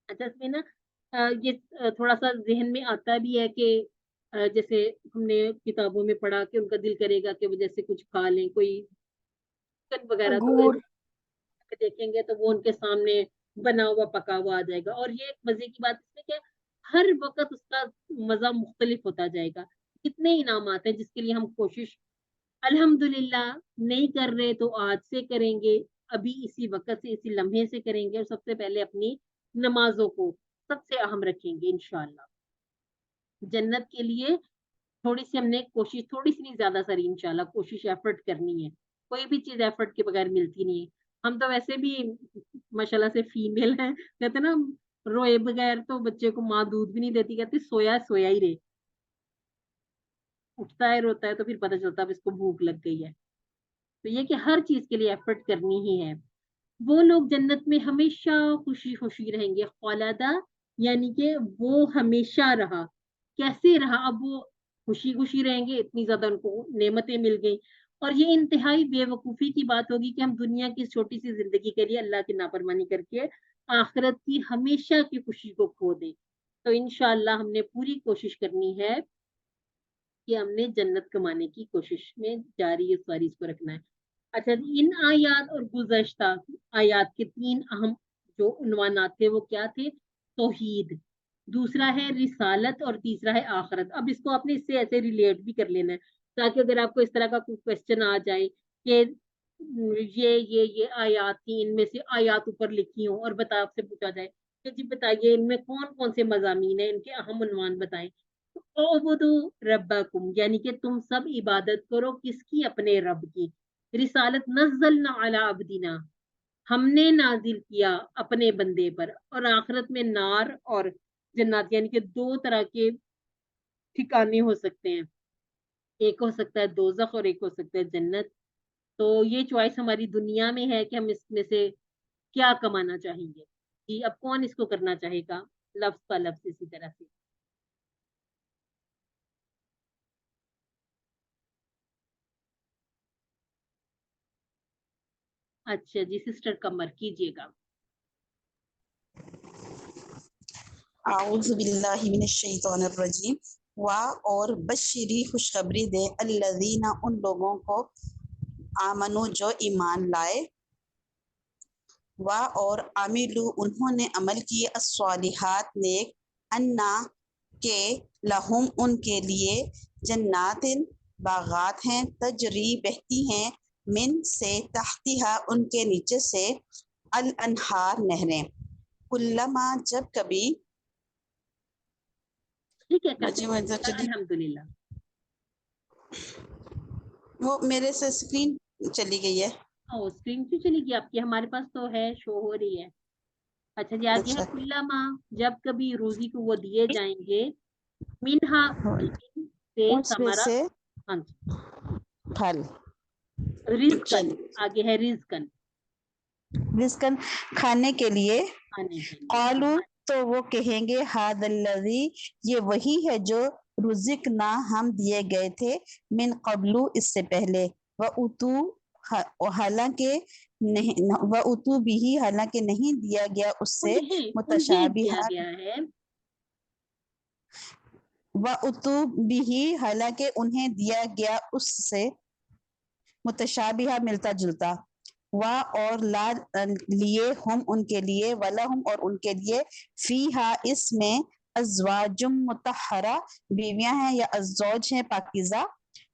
اچھا اس میں نا یہ تھوڑا سا ذہن میں آتا بھی ہے کہ جیسے ہم نے کتابوں میں پڑھا کہ ان کا دل کرے گا کہ وہ جیسے کچھ کھا لیں, کوئی چکن وغیرہ, تو انگور دیکھیں گے تو وہ ان کے سامنے بنا ہوا پکا ہوا آ جائے گا. اور یہ ایک مزے کی بات اس میں کہ ہر وقت اس کا مزہ مختلف ہوتا جائے گا. کتنے انعامات ہیں جس کے لیے ہم کوشش الحمدللہ نہیں کر رہے تو آج سے کریں گے, ابھی اسی وقت سے, اسی لمحے سے کریں گے. اور سب سے پہلے اپنی نمازوں کو سب سے اہم رکھیں گے انشاءاللہ. جنت کے لیے تھوڑی سی ہم نے کوشش, تھوڑی سی نہیں زیادہ ساری انشاءاللہ کوشش ایفرٹ کرنی ہے. کوئی بھی چیز ایفرٹ کے بغیر ملتی نہیں ہے. ہم تو ویسے بھی ماشاءاللہ سے فیمیل ہیں, کہتے ہیں نا روئے بغیر تو بچے کو ماں دودھ بھی نہیں دیتی, کہتے سویا سویا ہی رہے, اٹھتا ہے روتا ہے تو پھر پتہ چلتا ہے اس کو بھوک لگ گئی ہے. تو یہ کہ ہر چیز کے لیے ایفرٹ کرنی ہی ہے. وہ لوگ جنت میں ہمیشہ خوشی خوشی رہیں گے. خالدہ یعنی کہ وہ ہمیشہ رہا. کیسے رہا؟ اب وہ خوشی خوشی رہیں گے, اتنی زیادہ ان کو نعمتیں مل گئی. اور یہ انتہائی بے وقوفی کی بات ہوگی کہ ہم دنیا کی چھوٹی سی زندگی کے لیے اللہ کی نافرمانی کر کے آخرت کی ہمیشہ کی خوشی کو کھو دیں. تو انشاءاللہ ہم نے پوری کوشش کرنی ہے کہ ہم نے جنت کمانے کی کوشش میں جاری ساری اس کو رکھنا ہے. اچھا, ان آیات اور گزشتہ آیات کے 3 اہم جو عنوانات تھے وہ کیا تھے؟ توحید, دوسرا ہے رسالت, اور تیسرا ہے آخرت. اب اس کو آپ نے اس سے ایسے ریلیٹ بھی کر لینا ہے تاکہ اگر آپ کو اس طرح کا کوئی کوشچن آ جائے کہ یہ آیات تھی, ان میں سے آیات اوپر لکھی ہوں اور آپ سے پوچھا جائے کہ جی بتائیے ان میں کون کون سے مضامین ہیں, ان کے اہم عنوان بتائیں. اعبدوا ربکم یعنی کہ تم سب عبادت کرو کس کی؟ اپنے رب کی. رسالت نزلنا علی عبدنا, ہم نے نازل کیا اپنے بندے پر. اور آخرت میں نار اور جنات, یعنی کہ 2 طرح کے ٹھکانے ہو سکتے ہیں, ایک ہو سکتا ہے دوزخ اور ایک ہو سکتا ہے جنت. تو یہ چوائس ہماری دنیا میں ہے کہ ہم اس میں سے کیا کمانا چاہیں گے. جی اب کون اس کو کرنا چاہے گا لفظ کا لفظ اسی طرح سے؟ اچھا جی, سسٹر قمر کیجیے گا. اعوذ باللہ من الشیطان الرجیم. اور بشری خوشخبری دے الذین ان لوگوں کو آمنو جو ایمان لائے, اور عاملو انہوں نے عمل کیے الصالحات نیک, انا کے لہم ان کے لیے جنات باغات ہیں, تجری بہتی ہیں, من سے تحتہا ان کے نیچے سے, الانہار نہریں, کلما جب کبھی. ٹھیک ہے, جی الحمدللہ. وہ میرے سے اسکرین چلی گئی ہے. اسکرین کیوں چلی گئی آپ کی؟ ہمارے پاس تو ہے, شو ہو رہی ہے. اچھا جی, آگے ہے کلما جب کبھی روزی کو وہ دیے جائیں گے, منہا سے اس میں ثمرہ, سے ہاں جی, پھل. رزقن, آگے ہے رزقن, رزقن کھانے کے لیے. کھانے کے لیے. قالو تو وہ کہیں گے ھذا الذی یہ وہی ہے جو رزقنا ہم دیے گئے تھے, من قبل اس سے پہلے, حالانکہ نہیں, وَأُتُوا بِهِ حالانکہ نہیں دیا گیا اس سے انہیں دیا متشابہہ, گیا ہے, وَأُتُوا بِهِ حالانکہ انہیں دیا گیا اس سے متشابہہ ملتا جلتا, اور لا لیے ہم ان کے لیے, وَلَهُمْ اور ان کے لیے, فیہا اس میں, ازواج مطہرہ بیویاں ہیں یا ازواج ہیں پاکیزہ,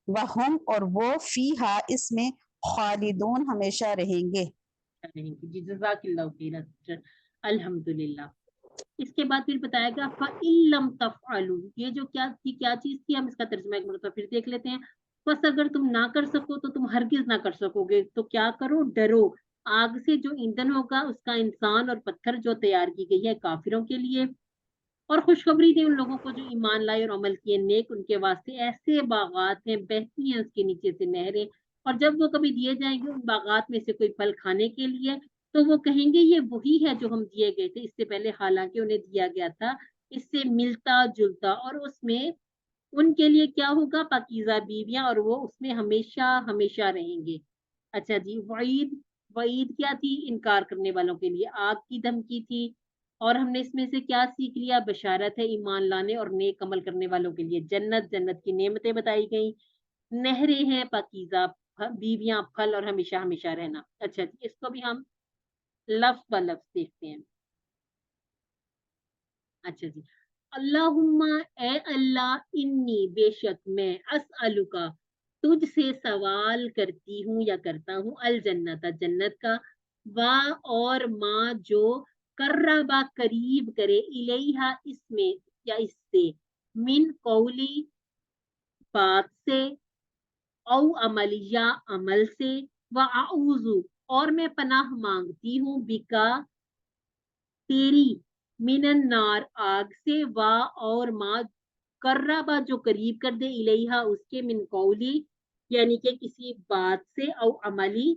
وہم اور وہ, فیہا اس میں, خالدون ہمیشہ رہیں گے. جی جزاک اللہ خیر. الحمدللہ. اس کے بعد پھر بتایا گا فَإِن لَمْ تَفْعَلُوا, یہ جو کیا چیز تھی, ہم اس کا ترجمہ ایک مرتبہ پھر دیکھ لیتے ہیں. بس اگر تم نہ کر سکو تو تم ہرگز نہ کر سکو گے, تو کیا کرو؟ ڈرو, آگ سے جو ایندھن ہوگا اس کا انسان اور پتھر جو تیار کی گئی ہے کافروں کے لیے، اور خوشخبری دے ان لوگوں کو جو ایمان لائے اور عمل کیے نیک، ان کے واسطے ایسے باغات ہیں، بہتی ہیں اس کے نیچے سے نہریں، اور جب وہ کبھی دیے جائیں گے ان باغات میں سے کوئی پھل کھانے کے لیے تو وہ کہیں گے یہ وہی ہے جو ہم دیے گئے تھے اس سے پہلے، حالانکہ انہیں دیا گیا تھا اس سے ملتا جلتا، اور اس میں ان کے لیے کیا ہوگا؟ پاکیزہ بیویاں، اور وہ اس میں ہمیشہ ہمیشہ رہیں گے۔ اچھا جی، وعید کیا تھی؟ انکار کرنے والوں کے لیے آگ کی دھمکی تھی، اور ہم نے اس میں سے کیا سیکھ لیا؟ بشارت ہے ایمان لانے اور نیک عمل کرنے والوں کے لیے جنت، جنت کی نعمتیں بتائی گئیں، نہریں ہیں، پاکیزہ بیویاں، پھل، اور ہمیشہ ہمیشہ رہنا۔ اچھا جی، اس کو بھی ہم لفظ ب لفظ دیکھتے ہیں۔ اچھا جی، اللہم اے اللہ، انی بے شک میں، اسألک تجھ سے سوال کرتی ہوں یا کرتا ہوں، الجنت جنت کا، وا اور ما جو قربا قریب کرے، الیہا اس میں یا اس سے، من قولی بات سے، او عمل یا عمل سے، واعوذ اور میں پناہ مانگتی ہوں، بکا تیری، من النار آگ سے، وا اور ما قربا جو قریب کر دے، الیہا اس کے، من قولی یعنی کہ کسی بات سے، او عملی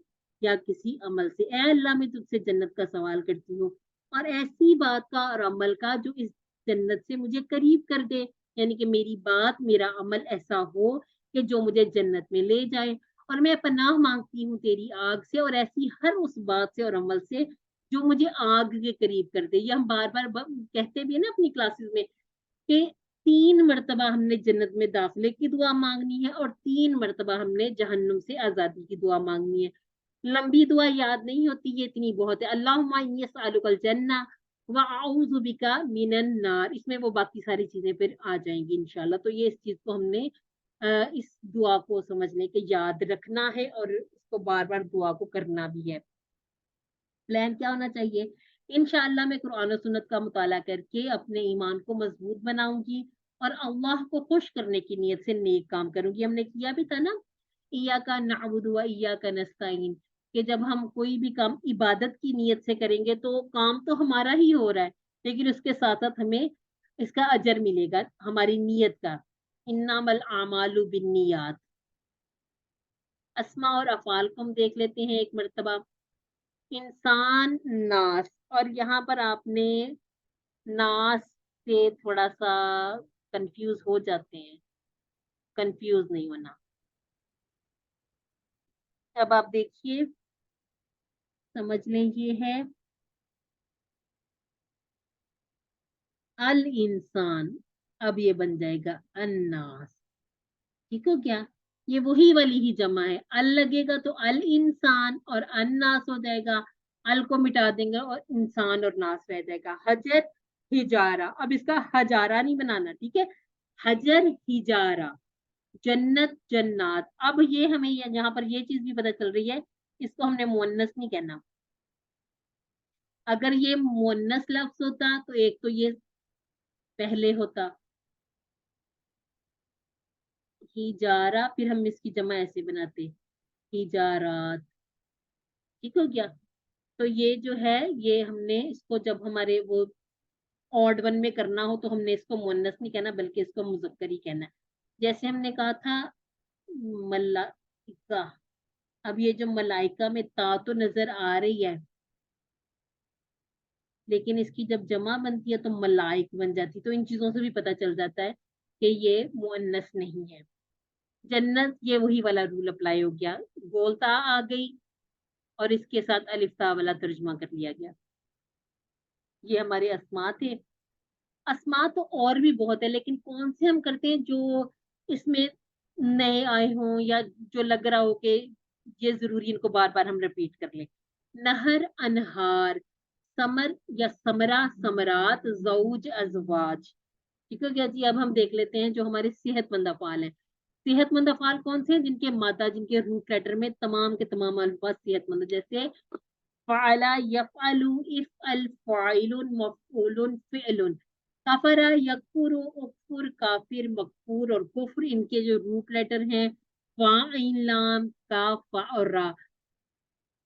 یا کسی عمل سے۔ اے اللہ میں تجھ سے جنت کا سوال کرتی ہوں اور ایسی بات کا اور عمل کا جو اس جنت سے مجھے قریب کر دے، یعنی کہ میری بات میرا عمل ایسا ہو کہ جو مجھے جنت میں لے جائے، اور میں پناہ مانگتی ہوں تیری آگ سے اور ایسی ہر اس بات سے اور عمل سے جو مجھے آگ کے قریب کر دے۔ یہ ہم بار بار کہتے بھی ہیں نا اپنی کلاسز میں کہ 3 مرتبہ ہم نے جنت میں داخلے کی دعا مانگنی ہے اور 3 مرتبہ ہم نے جہنم سے آزادی کی دعا مانگنی ہے۔ لمبی دعا یاد نہیں ہوتی، یہ اتنی بہت ہے، اللہم انی اسألک الجنہ واعوذ بک من النار، اس میں وہ باقی ساری چیزیں پھر آ جائیں گی انشاءاللہ۔ تو یہ اس چیز کو ہم نے اس دعا کو سمجھنے کے یاد رکھنا ہے اور اس کو بار بار دعا کو کرنا بھی ہے۔ پلان کیا ہونا چاہیے؟ انشاءاللہ میں قرآن و سنت کا مطالعہ کر کے اپنے ایمان کو مضبوط بناؤں گی اور اللہ کو خوش کرنے کی نیت سے نیک کام کروں گی۔ ہم نے کیا بھی تھا نا، ایاک نعبد و ایاک نستعین، کہ جب ہم کوئی بھی کام عبادت کی نیت سے کریں گے تو کام تو ہمارا ہی ہو رہا ہے، لیکن اس کے ساتھ ساتھ ہمیں اس کا اجر ملے گا ہماری نیت کا۔ انما الاعمال بالنیات۔ اسماء اور افعال کو ہم دیکھ لیتے ہیں ایک مرتبہ۔ انسان، ناس، اور یہاں پر آپ نے ناس سے تھوڑا سا کنفیوز ہو جاتے ہیں، کنفیوز نہیں ہونا۔ اب آپ دیکھیے، سمجھ لیں، یہ ہے الانسان، اب یہ بن جائے گا الناس، ٹھیک ہو گیا؟ یہ وہی والی ہی جمع ہے، ال لگے گا تو الانسان اور الناس ہو جائے گا، ال کو مٹا دیں گے اور انسان اور ناس رہ جائے گا۔ حجر، ہجارہ، اب اس کا ہجارہ نہیں بنانا، ٹھیک ہے؟ حجر، ہجارہ، جنت، جنات۔ اب یہ ہمیں یہاں پر یہ چیز بھی پتہ چل رہی ہے، اس کو ہم نے مؤنث نہیں کہنا۔ اگر یہ مؤنث لفظ ہوتا تو ایک تو یہ پہلے ہوتا ہجارہ، پھر ہم اس کی جمع ایسے بناتے ہجارات، ٹھیک ہو گیا؟ تو یہ جو ہے یہ ہم نے اس کو جب ہمارے وہ آڈ ون میں کرنا ہو تو ہم نے اس کو مؤنث نہیں کہنا بلکہ اس کو مذکر ہی کہنا ہے۔ جیسے ہم نے کہا تھا ملائکہ، اب یہ جو ملائکہ میں تا تو نظر آ رہی ہے لیکن اس کی جب جمع بنتی ہے تو ملائک بن جاتی، تو ان چیزوں سے بھی پتہ چل جاتا ہے کہ یہ مؤنث نہیں ہے۔ جنت، یہ وہی والا رول اپلائی ہو گیا، گولتا آ گئی اور اس کے ساتھ الف تا والا ترجمہ کر لیا گیا۔ یہ ہمارے اسماء تھے۔ اسماء تو اور بھی بہت ہے لیکن کون سے ہم کرتے ہیں جو اس میں نئے آئے ہوں یا جو لگ رہا ہو کہ یہ ضروری ان کو بار بار ہم ریپیٹ کر لیں۔ نہر، انہار، ثمر یا ثمرہ، ثمرات، زوج، ازواج، ٹھیک ہے کیا جی؟ اب ہم دیکھ لیتے ہیں جو ہمارے صحت مند افعال ہیں۔ صحت مند افعال کون سے ہیں؟ جن کے مادہ، جن کے روٹ لیٹر میں تمام کے تمام الفاظ صحت مند، جیسے فعل، یفعل، افعل، فاعل، مفعول، فعل۔ کفر، یکفر، اکفر، کافر، مکفور اور کفر، ان کے جو روٹ لیٹر ہیں فا، عین، لام، کاف، فا اور را۔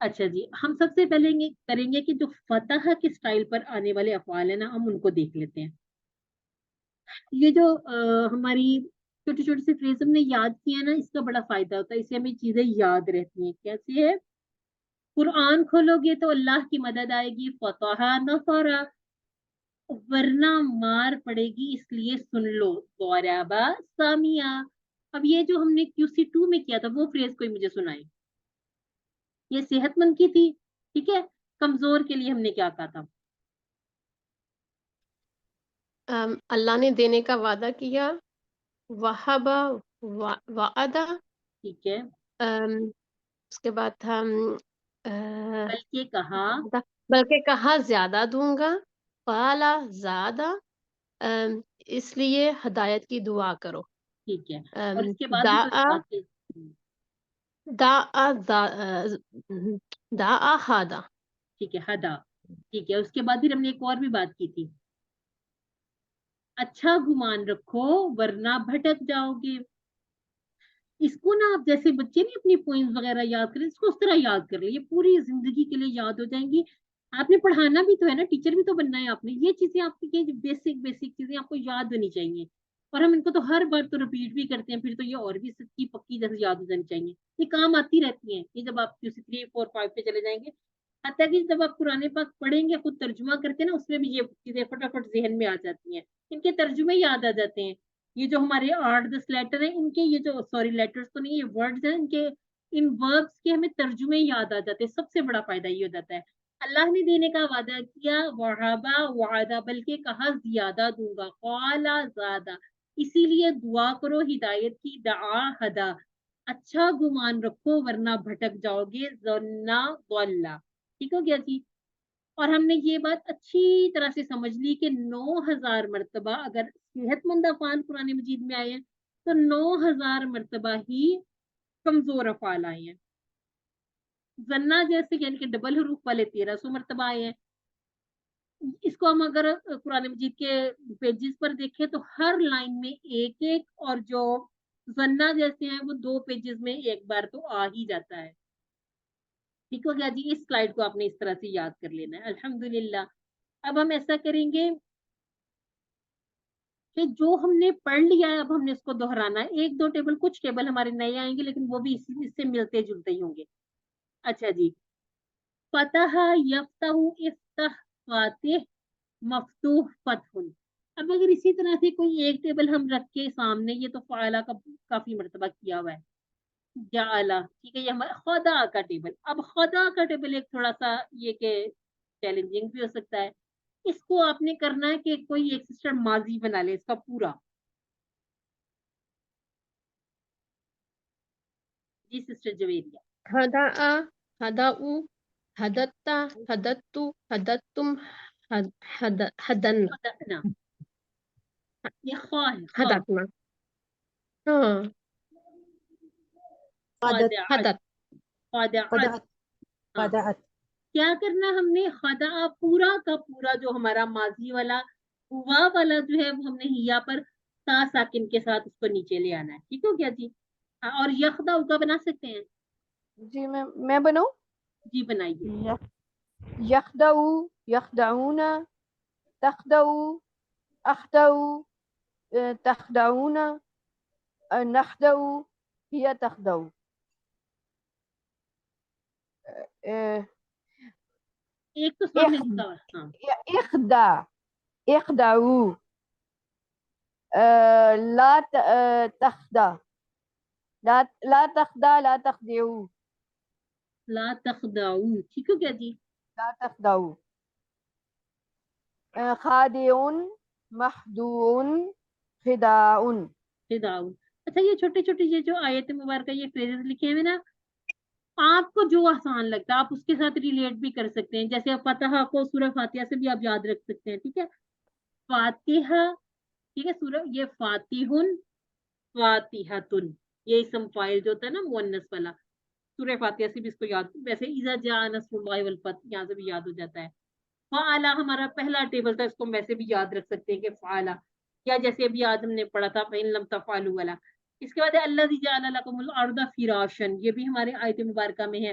اچھا جی، ہم سب سے پہلے کریں گے کہ جو فتح کے سٹائل پر آنے والے افعال ہیں نا، ہم ان کو دیکھ لیتے ہیں. یہ جو ہماری چھوٹی چھوٹی سی فریز ہم نے یاد کی ہے نا، اس کا بڑا فائدہ ہوتا ہے، اس سے ہمیں چیزیں یاد رہتی ہیں. کیسے ہے؟ قرآن کھولو گے تو اللہ کی مدد آئے گی، فتح نصرا، ورنہ مار پڑے گی، اس لیے سن لو، ضربا سامیا. اب یہ جو ہم نے QC2 میں کیا تھا وہ فریز کوئی مجھے سنائے. یہ صحت مند کی تھی، ٹھیک ہے. کمزور کے لیے ہم نے کیا کہا تھا؟ اللہ نے دینے کا وعدہ کیا، وہبا وعدہ، ٹھیک ہے. اس کے بعد تھا بلکہ کہا، بلکہ کہا زیادہ دوں گا، قالا زیادہ، اس لیے ہدایت کی دعا کرو. ٹھیک ہے. اور اس کے بعد بھی کوئی دعا باتیں؟ دعا ہادا. ٹھیک ہے، ہدا. ٹھیک ہے. اس کے بعد پھر ہم نے ایک اور بھی بات کی تھی، اچھا گمان رکھو ورنہ بھٹک جاؤ گے. اس کو نا آپ جیسے بچے نہیں اپنی پوئمز وغیرہ یاد کریں، اس کو اس طرح یاد کر لیں، یہ پوری زندگی کے لیے یاد ہو جائیں گی. آپ نے پڑھانا بھی تو ہے نا، ٹیچر بھی تو بننا ہے آپ نے. یہ چیزیں آپ کی بیسک چیزیں آپ کو یاد ہونی چاہیے، اور ہم ان کو تو ہر بار تو ریپیٹ بھی کرتے ہیں، پھر تو یہ اور بھی سچی پکی جیسے یاد ہو جانی چاہیے. یہ کام آتی رہتی ہیں. یہ جب آپ QC 3 4 5 پہ چلے جائیں گے، حتیٰ کہ جب آپ قرآن پاک پڑھیں گے خود ترجمہ کرتے ہیں نا، اس میں بھی یہ چیزیں فٹافٹ ذہن میں آ جاتی ہیں. ان کے ترجمے یاد آ جاتے ہیں. یہ جو ہمارے 8-10 لیٹر ہیں، ان کے یہ جو سوری لیٹرز تو نہیں، یہ ورڈز ہیں، ان کے ان وربس کے ہمیں ترجمے یاد آ جاتے ہیں. سب سے بڑا فائدہ یہ ہو جاتا ہے. اللہ نے دینے کا وعدہ کیا، وعبا وعدہ، بلکہ کہا زیادہ دوں گا، قالا زیادہ، اسی لیے دعا کرو ہدایت کی، دعا ہدا، اچھا گمان رکھو ورنہ بھٹک جاؤ گے، ظنّا ضلّا. ٹھیک ہو گیا جی. اور ہم نے یہ بات اچھی طرح سے سمجھ لی کہ 9000 مرتبہ اگر صحت مند افعال قرآن مجید میں آئے ہیں تو 9000 مرتبہ ہی کمزور افعال آئے ہیں. زنا جیسے یعنی کہ ڈبل حروف والے 1300 مرتبہ آئے ہیں. اس کو ہم اگر قرآن مجید کے پیجز پر دیکھیں تو ہر لائن میں ایک ایک، اور جو زنا جیسے ہیں وہ 2 پیجز میں ایک بار تو آ ہی جاتا ہے. ٹھیک ہو گیا جی. اس سلائیڈ کو آپ نے اس طرح سے یاد کر لینا ہے. الحمدللہ. اب ہم ایسا کریں گے کہ جو ہم نے پڑھ لیا ہے اب ہم نے اس کو دہرانا ہے. 1-2 ٹیبل، کچھ ٹیبل ہمارے نئے آئیں گے لیکن وہ بھی اس سے ملتے جلتے ہی ہوں گے. اچھا جی. فتح یفتح، افتح فاتح، مفتوح فتح. اب اگر اسی طرح سے کوئی ایک ٹیبل ہم رکھ کے سامنے، یہ تو فعلا کا کافی مرتبہ کیا ہوا ہے، جعلا، ٹھیک ہے، یہ ہمارا خدا کا ٹیبل. اب خدا کا ٹیبل ایک تھوڑا سا یہ کہ چیلنجنگ بھی ہو سکتا ہے. اس کو آپ نے کرنا ہے کہ کوئی ایک سسٹر ماضی بنا لے اس کا پورا. جی سسٹر جویریہ. ہدا، ہداؤ، ہدتا، ہدتو، ہدتم، ہدن، خدعنا. یہ خواہ ہے، خواہ. ہدتنا. ہاں، قادت ہدت. خدعت. قدعت ہاں. قدعت کیا کرنا ہم نے؟ خدا پورا کا پورا جو ہمارا ماضی والا ہوا والا جو ہے وہ ہم نے ہیا پر تا ساکن کے ساتھ اس کو نیچے لے آنا ہے. ٹھیک ہو گیا جی. اور یخدا کا بنا سکتے ہیں؟ جی میں بناؤں؟ جی بنائیے. یخدعو، یخدعون، تخدعو، اخدعو، تخدعون، نخدعو، ہی تخدعو. ایک تو سامنے لکھا ہوا ہے. ہاں. اخدع، اخدعو، لا تخدع، لا تخدع، لا تخدعو، لا تخدعو. ٹھیک ہو گیا جی. لا تخدعو. خادعون، مخدوعون، خداعون. خداعون. اچھا یہ چھوٹے چھوٹے یہ جو آیت مبارکہ یہ فریزز لکھے ہوئے نا، آپ کو جو آسان لگتا ہے آپ اس کے ساتھ ریلیٹ بھی کر سکتے ہیں. جیسے آپ فاتحہ کو سورہ فاتحہ سے بھی آپ یاد رکھ سکتے ہیں. ٹھیک ہے. فاتحہ، ٹھیک ہے، سورہ یہ فاتحن، فاتحتن، یہ اسم فاعل جو ہوتا ہے نا مؤنث والا، سورہ فاتحہ سے بھی اس کو یاد. ویسے اذا جاء نصر اللہ والفتح یہاں سے بھی یاد ہو جاتا ہے. فعلا ہمارا پہلا ٹیبل تھا، اس کو ہم ویسے بھی یاد رکھ سکتے ہیں کہ فعلا، یا جیسے ابھی آج ہم نے پڑھا تھا فإن لم تفعلوا والا. اس کے بعد الذی جعل لکم الارض فراشا، یہ بھی ہمارے آیت مبارکہ میں ہے.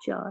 4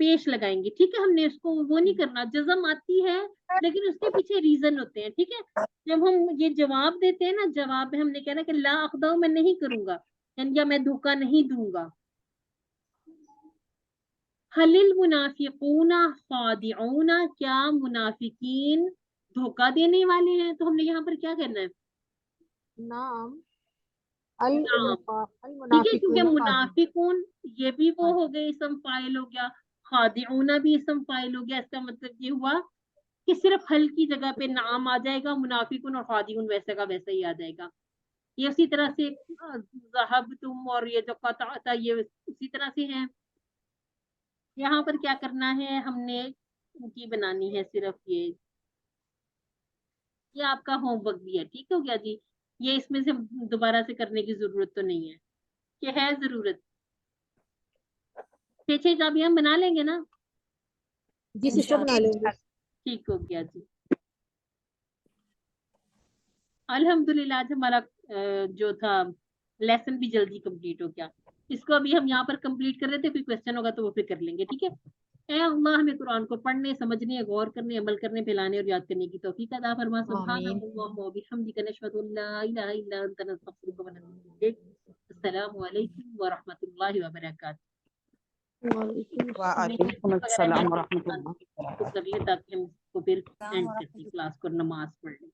پیش لگائیں گے. ٹھیک ہے, ہم نے اس کو وہ نہیں کرنا. جزم آتی ہے لیکن اس کے پیچھے ریزن ہوتے ہیں. ٹھیک ہے, جب ہم یہ جواب دیتے ہیں نا, جواب میں ہم نے کہنا کہ لا اخدع میں نہیں کروں گا, یعنی یا میں دھوکہ نہیں دوں گا. حل المنافقون خادعون, کیا منافقین دھوکہ دینے والے ہیں؟ تو ہم نے یہاں پر کیا کرنا ہے؟ نعم ٹھیک ہے, کیونکہ منافقون یہ بھی وہ ہو گئے, اسم فاعل ہو گیا, خادعون بھی اسم فاعل ہو گیا. اس کا مطلب یہ ہوا کہ صرف حل کی جگہ پہ نام آ جائے گا, منافقون اور خادعون ویسے کا ویسا ہی آ جائے گا. یہ اسی طرح سے ذہبتم اور یہ جو قطع تھا یہ اسی طرح سے ہیں. یہاں پر کیا کرنا ہے, ہم نے ان کی بنانی ہے صرف یہ آپ کا ہوم ورک بھی ہے. ٹھیک ہو گیا جی, یہ اس میں سے دوبارہ سے کرنے کی ضرورت تو نہیں ہے, کہ ہے ضرورت؟ 6 چابیاں ہم بنا لیں گے نا؟ جی سسٹر بنا لیں گے. ٹھیک ہو گیا جی. الحمدللہ آج ہمارا جو تھا لیسن بھی جلدی کمپلیٹ ہو گیا. اس کو ابھی ہم یہاں پر کمپلیٹ کر رہے تھے, کوئی کوشچن ہوگا تو وہ پھر کر لیں گے. ٹھیک ہے, اے اللہ ہمیں قرآن کو پڑھنے, سمجھنے, غور کرنے, عمل کرنے, پھیلانے اور یاد کرنے کی توفیق عطا فرما. سبحان اللہ و بحمدک, نشہد ان لا الہ الا انت, نستغفرک و نتوب الیک. السلام علیکم ورحمۃ اللہ وبرکاتہ. وعلیکم السلام ورحمۃ اللہ. کر لیں تاکہ ہم اس کو پھر اینڈ کرتے کلاس کو, نماز پڑھ لیں.